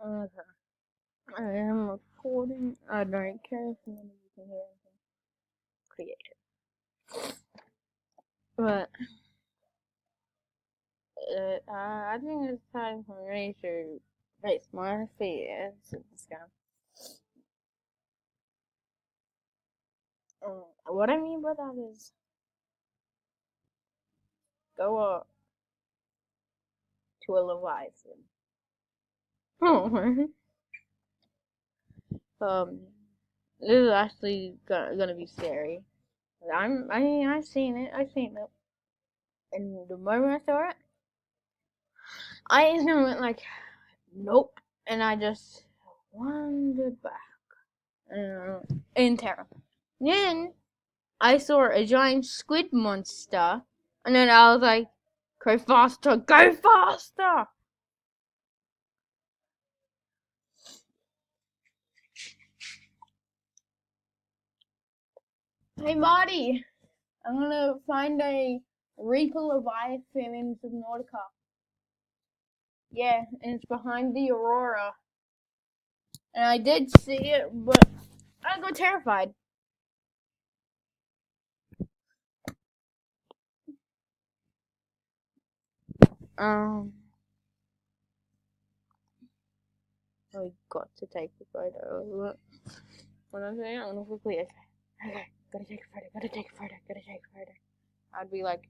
Okay. I am recording. I don't care if none of you can hear anything. Creative. But, I think it's time for me to face my fears in this game. What I mean by that is, go up to a Leviathan. Oh, this is actually gonna be scary. I've seen it. And the moment I saw it, I instantly went like, nope. And I just wandered back. In terror. Then I saw a giant squid monster, and then I was like, go faster, go faster! Hey Marty, I'm gonna find a Reaper Leviathan in Subnautica. Yeah, and it's behind the Aurora. And I did see it, but I got terrified. Um, I got to take the photo. What I'm saying, I'm gonna quickly. Okay, gotta take a photo. I'd be like,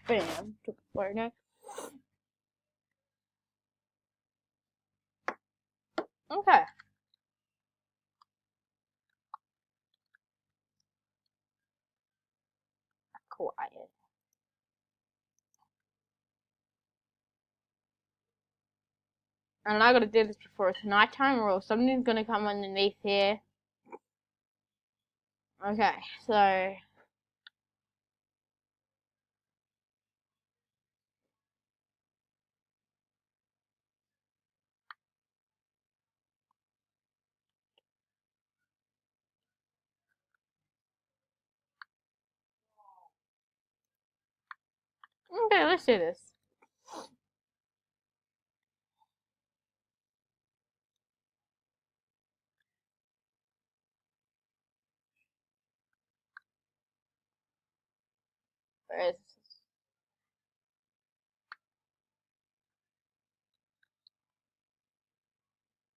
bam, took a photo. Okay. Quiet. And I gotta do this before it's nighttime or something's gonna come underneath here. Okay, so. Okay, let's do this.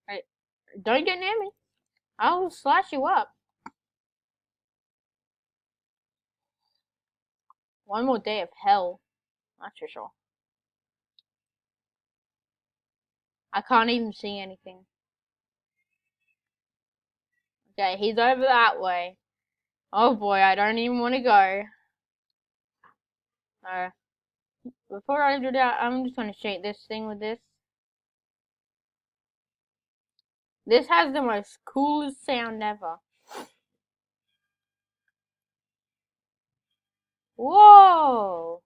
Wait, don't get near me. I'll slash you up. One more day of hell. That's for sure. I can't even see anything. Okay, he's over that way. Oh boy, I don't even want to go. Before I do that, I'm just gonna shake this thing with this. This has the most coolest sound ever. Whoa!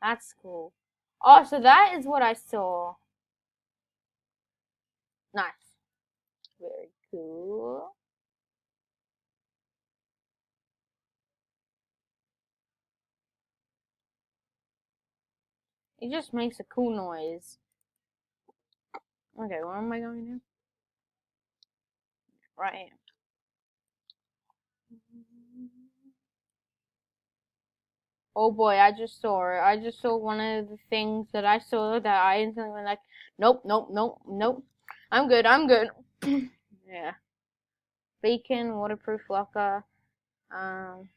That's cool. Oh, so that is what I saw. Nice. Very cool. It just makes a cool noise. Okay, where am I going now? Right here. Oh boy, I just saw it. I just saw one of the things that I saw that I instantly went like, nope, nope, nope, nope. I'm good, I'm good. Yeah. Beacon, waterproof locker. Um,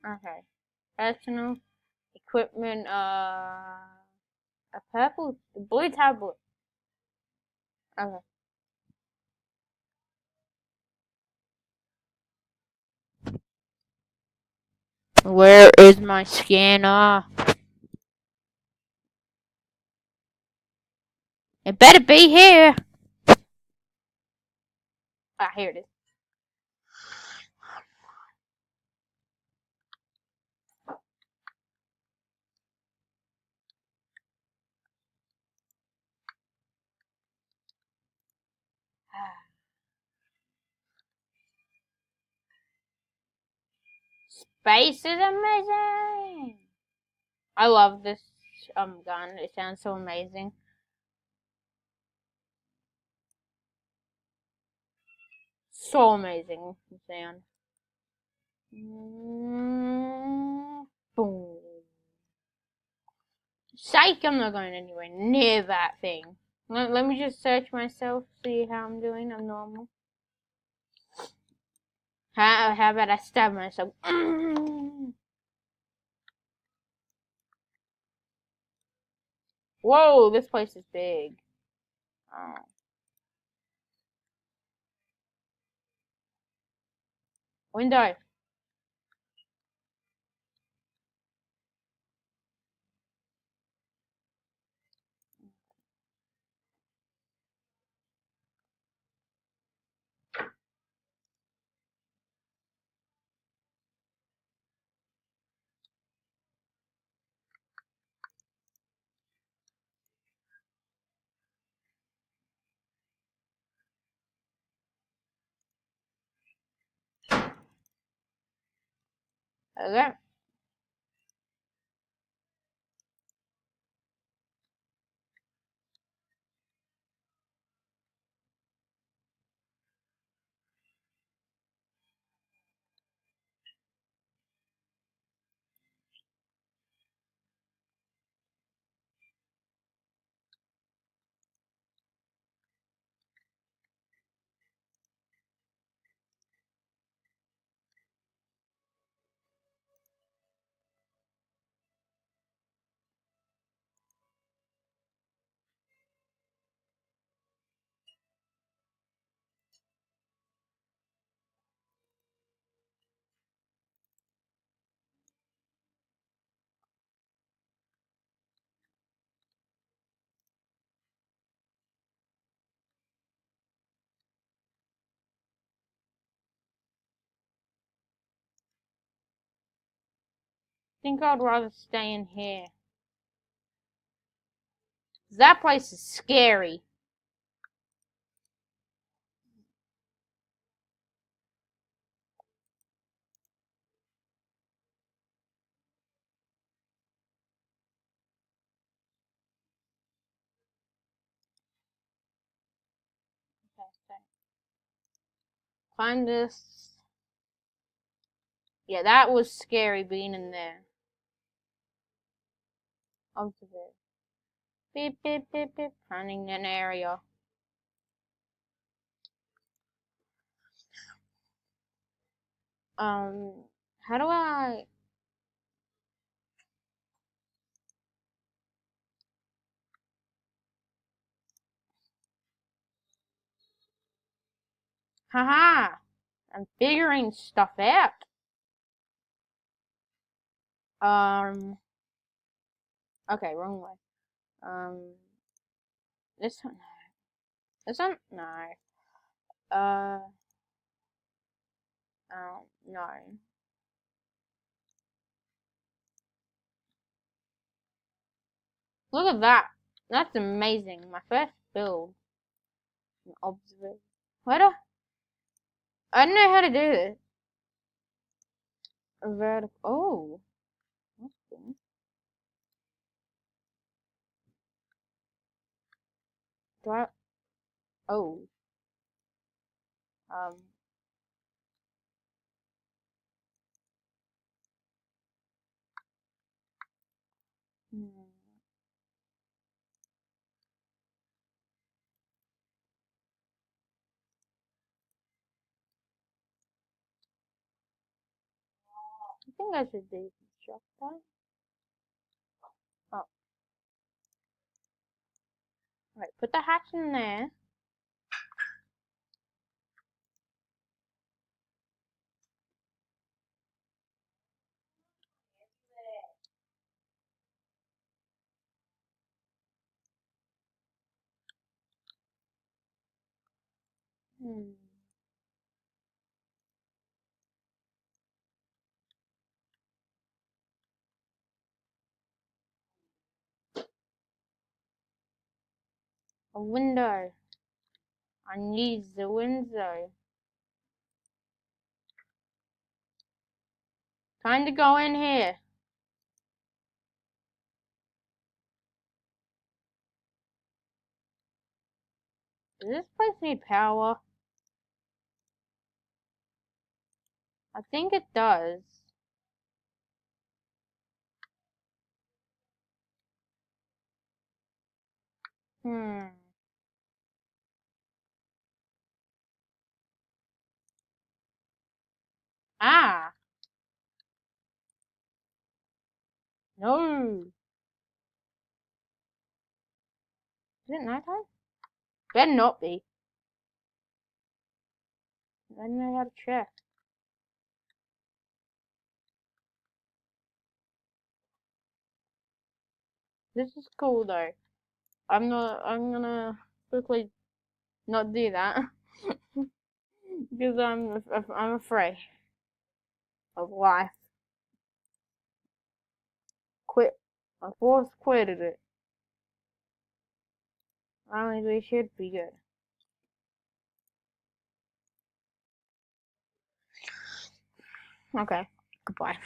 okay. Personal equipment, a blue tablet. Okay. Where is my scanner? It better be here. Ah, here it is. Space is amazing. I love this gun. It sounds so amazing. So amazing the sound. Boom. Psych, I'm not going anywhere near that thing. Let me just search myself, see how I'm doing. I'm normal. How about I stab myself? Whoa, this place is big. Oh. Window. Okay. Think I'd rather stay in here. That place is scary. Find this. Yeah, that was scary being in there. Observe. Beep, beep, beep, beep. Finding an area. How do I... Haha! I'm figuring stuff out. Okay, wrong way. This one, no. This one, no. Uh, no. Look at that. That's amazing. My first build. Observe. What? I don't know how to do this. A vertical. Oh, that's cool. Do I? Oh. Um. Hmm. I think I should deconstruct that. Oh, right. Put the hatch in there. Hmm. A window. I need the window. Trying to go in here. Does this place need power? I think it does. Hmm. Ah! No! Is it nighttime? Better not be. I don't know how to check. This is cool though. I'm gonna quickly not do that. Because I'm afraid of life. Quit. I forced quitted it. I mean, we should be good. Okay. Goodbye.